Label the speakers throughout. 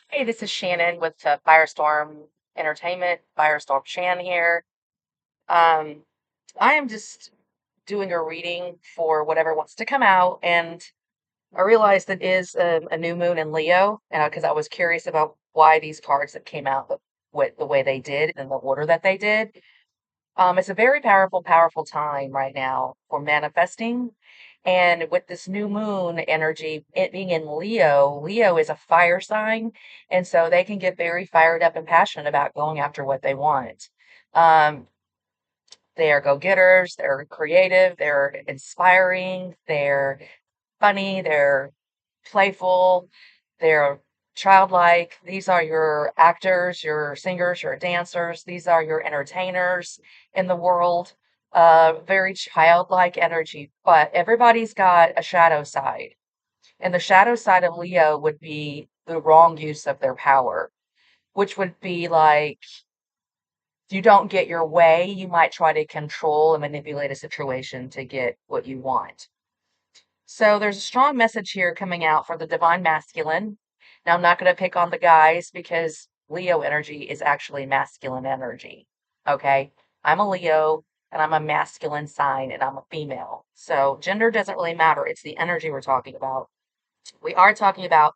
Speaker 1: Hey, this is Shannon with Firestorm Entertainment. Firestorm Shan here. Um, I am just doing a reading for whatever wants to come out, and I realized it is a new moon in Leo, and because I was curious about why these cards that came out with the way they did and the order that they did. It's a very powerful time right now for manifesting. And with this new moon energy, it being in Leo, Leo is a fire sign. And so they can get very fired up and passionate about going after what they want. Um, they are go-getters, they're creative, they're inspiring, they're funny, they're playful, they're childlike. These are your actors, your singers, your dancers. These are your entertainers in the world. Very childlike energy, but everybody's got a shadow side. And the shadow side of Leo would be the wrong use of their power, which would be like if you don't get your way, you might try to control and manipulate a situation to get what you want. So there's a strong message here coming out for the divine masculine. Now, I'm not going to pick on the guys because Leo energy is actually masculine energy. Okay. I'm a Leo and I'm a masculine sign and I'm a female. So gender doesn't really matter. It's the energy we're talking about. We are talking about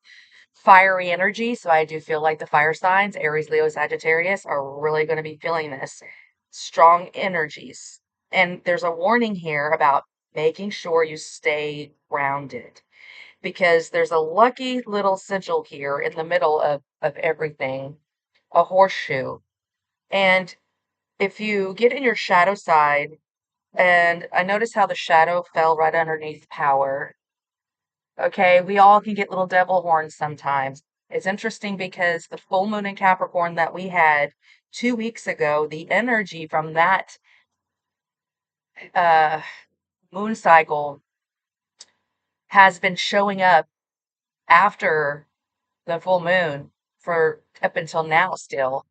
Speaker 1: fiery energy. So I do feel like the fire signs, Aries, Leo, Sagittarius, are really going to be feeling this strong energies. And there's a warning here about making sure you stay grounded because there's a lucky little sigil here in the middle of everything, a horseshoe. And if you get in your shadow side, and I notice how the shadow fell right underneath power. Okay, we all can get little devil horns sometimes. It's interesting because the full moon in Capricorn that we had 2 weeks ago, the energy from that uh, moon cycle has been showing up after the full moon for up until now still.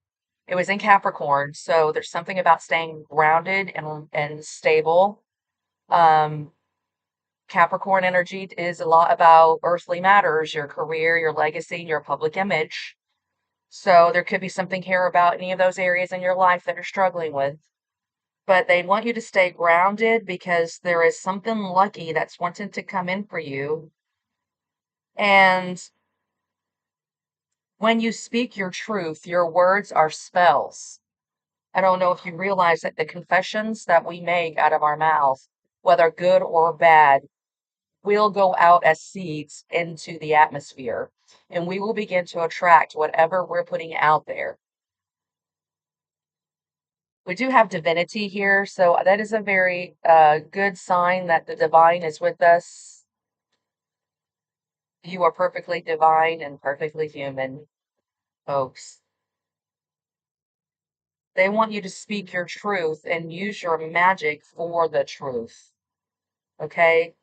Speaker 1: It was in Capricorn, so there's something about staying grounded and stable. Um, Capricorn energy is a lot about earthly matters, your career, your legacy, your public image. So there could be something here about any of those areas in your life that you're struggling with. But they want you to stay grounded because there is something lucky that's wanting to come in for you. And when you speak your truth, your words are spells. I don't know if you realize that the confessions that we make out of our mouth, whether good or bad, will go out as seeds into the atmosphere. And we will begin to attract whatever we're putting out there. We do have divinity here, so that is a very good sign that the divine is with us. You are perfectly divine and perfectly human, folks. They want you to speak your truth and use your magic for the truth. Okay?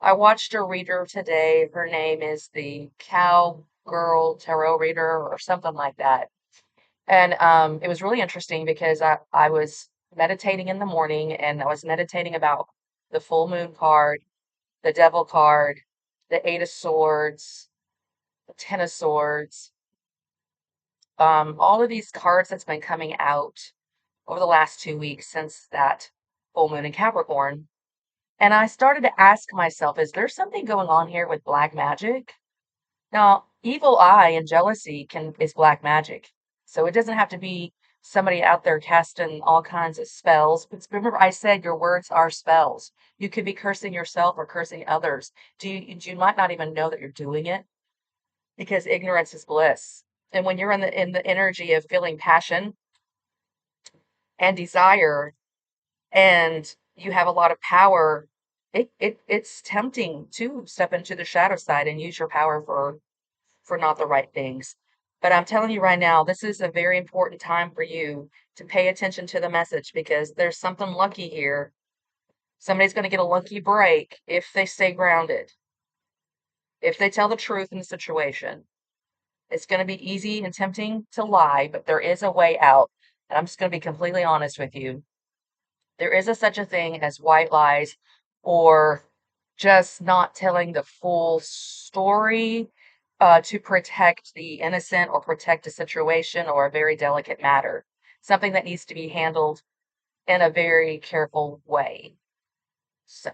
Speaker 1: I watched a reader today. Her name is the Cowgirl Tarot Reader or something like that. And it was really interesting because I was meditating in the morning and I was meditating about the full moon card, the devil card, the eight of swords, the ten of swords, all of these cards that's been coming out over the last 2 weeks since that full moon in Capricorn. And I started to ask myself, is there something going on here with black magic? Now, evil eye and jealousy can is black magic. So it doesn't have to be somebody out there casting all kinds of spells. But remember, I said your words are spells. You could be cursing yourself or cursing others. You might not even know that you're doing it because ignorance is bliss. And when you're in the energy of feeling passion and desire and you have a lot of power, it's tempting to step into the shadow side and use your power for not the right things. But I'm telling you right now, this is a very important time for you to pay attention to the message because there's something lucky here. Somebody's going to get a lucky break if they stay grounded, if they tell the truth in the situation. It's going to be easy and tempting to lie, but there is a way out. And I'm just going to be completely honest with you. There is such a thing as white lies or just not telling the full story. to protect the innocent or protect a situation or a very delicate matter, something that needs to be handled in a very careful way. So.